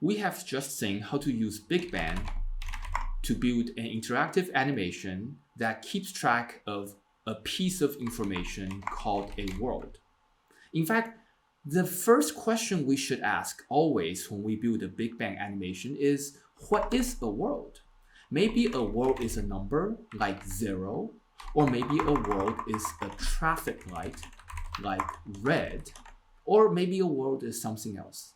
We have just seen how to use Big Bang to build an interactive animation that keeps track of a piece of information called a world. In fact, the first question we should ask always when we build a Big Bang animation is, what is a world? Maybe a world is a number like 0, or maybe a world is a traffic light like red, or maybe a world is something else.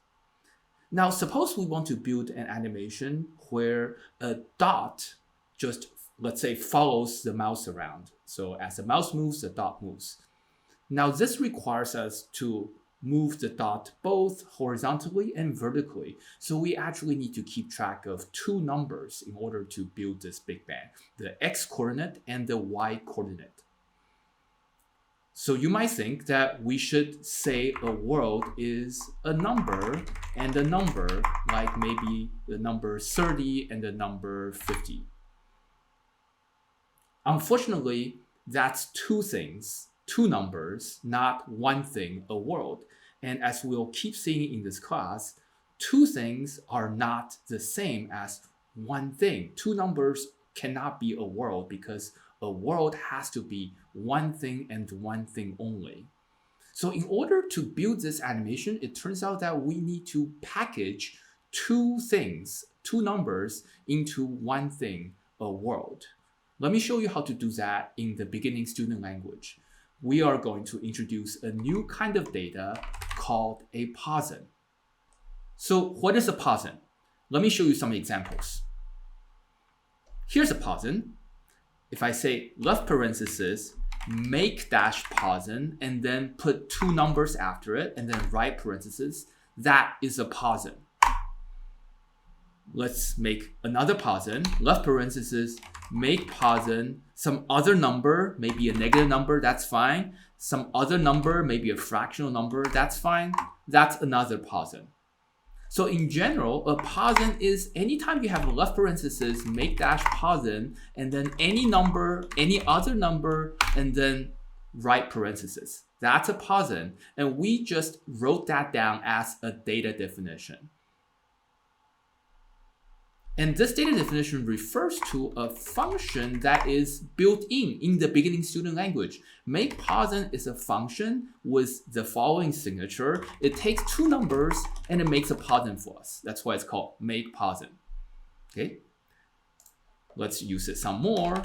Now, suppose we want to build an animation where a dot just, let's say, follows the mouse around. So as the mouse moves, the dot moves. Now, this requires us to move the dot both horizontally and vertically. So we actually need to keep track of two numbers in order to build this Big Bang, the x coordinate and the y coordinate. So you might think that we should say a world is a number and a number, like maybe the number 30 and the number 50. Unfortunately, that's two things, two numbers, not one thing, a world. And as we'll keep seeing in this class, two things are not the same as one thing. Two numbers cannot be a world because a world has to be one thing and one thing only. So in order to build this animation, it turns out that we need to package two things, two numbers, into one thing, a world. Let me show you how to do that in the beginning student language. We are going to introduce a new kind of data called a Posn. So what is a Posn? Let me show you some examples. Here's a Posn. If I say left parenthesis, make dash Posn, and then put two numbers after it, and then right parenthesis, that is a Posn. Let's make another Posn, left parenthesis, make Posn, some other number, maybe a negative number, that's fine. Some other number, maybe a fractional number, that's fine. That's another Posn. So in general, a Posn is anytime you have a left parenthesis, make dash Posn, and then any number, any other number, and then right parenthesis. That's a Posn. And we just wrote that down as a data definition. And this data definition refers to a function that is built in the beginning student language. Make Posn is a function with the following signature. It takes two numbers and it makes a Posn for us. That's why it's called make Posn. Okay, let's use it some more.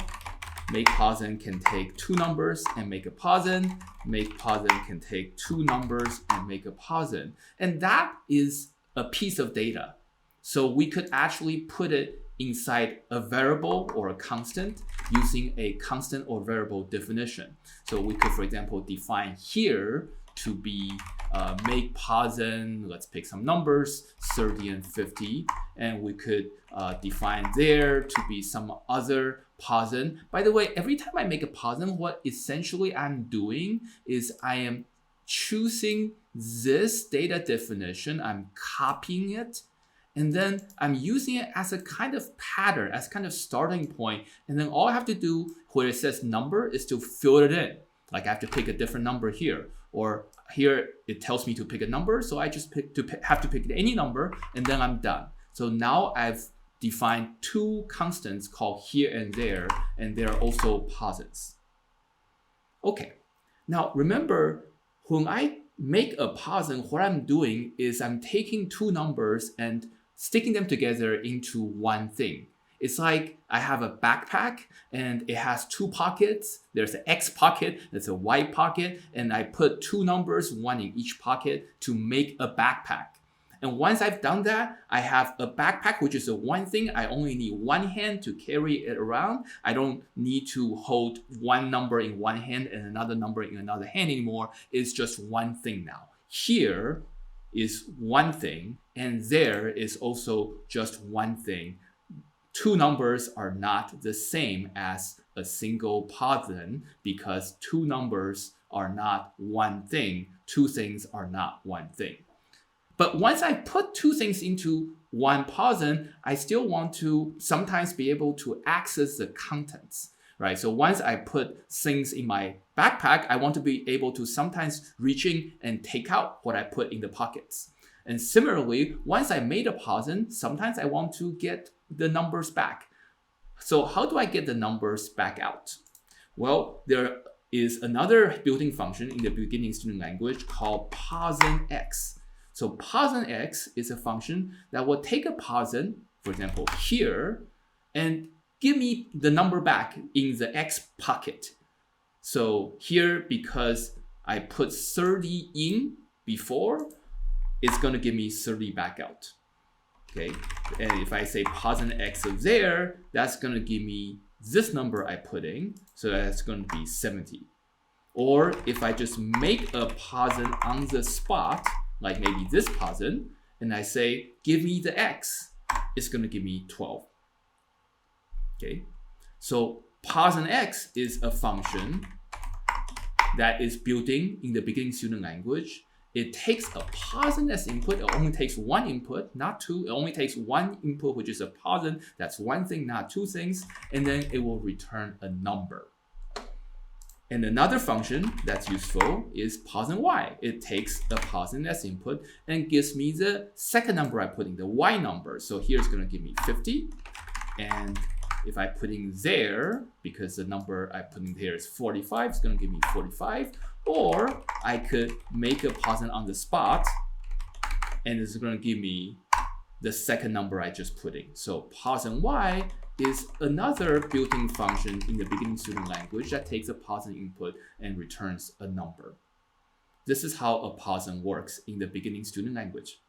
Make Posn can take two numbers and make a Posn. Make Posn can take two numbers and make a Posn. And that is a piece of data. So we could actually put it inside a variable or a constant using a constant or variable definition. So we could, for example, define here to be make Posn, let's pick some numbers, 30 and 50. And we could define there to be some other Posn. By the way, every time I make a Posn, what essentially I'm doing is I am choosing this data definition, I'm copying it, and then I'm using it as a kind of pattern, as kind of starting point. And then all I have to do where it says number is to fill it in. Like I have to pick a different number here. Or here it tells me to pick a number. So I just have to pick any number and then I'm done. So now I've defined two constants called here and they're also Posns. Okay, now remember when I make a Posn, what I'm doing is I'm taking two numbers and sticking them together into one thing. It's like I have a backpack and it has two pockets. There's an X pocket, there's a Y pocket, and I put two numbers, one in each pocket to make a backpack. And once I've done that, I have a backpack, which is a one thing. I only need one hand to carry it around. I don't need to hold one number in one hand and another number in another hand anymore. It's just one thing now. Here is one thing, and there is also just one thing. Two numbers are not the same as a single Posn because two numbers are not one thing. Two things are not one thing. But once I put two things into one Posn, I still want to sometimes be able to access the contents, right? So once I put things in my backpack, I want to be able to sometimes reach in and take out what I put in the pockets. And similarly, once I made a Posn, sometimes I want to get the numbers back. So how do I get the numbers back out? Well, there is another built-in function in the beginning student language called PosnX. So PosnX is a function that will take a Posn, for example, here, and give me the number back in the X pocket. So here, because I put 30 in before, it's going to give me 30 back out. Okay, and if I say PosnX of there, that's going to give me this number I put in, so that's going to be 70. Or if I just make a Posn on the spot, like maybe this Posn, and I say, give me the X, it's going to give me 12. Okay, so PosnX is a function that is built in the beginning student language. It takes a Posn as input. It only takes one input, not two. It only takes one input, which is a Posn. That's one thing, not two things. And then it will return a number. And another function that's useful is PosnY. It takes a Posn as input and gives me the second number I put in, the Y number. So here it's going to give me 50. And if I put in there, because the number I put in there is 45, it's going to give me 45. Or I could make a Posn on the spot, and it's going to give me the second number I just put in. So PosnY is another built-in function in the beginning student language that takes a Posn input and returns a number. This is how a Posn works in the beginning student language.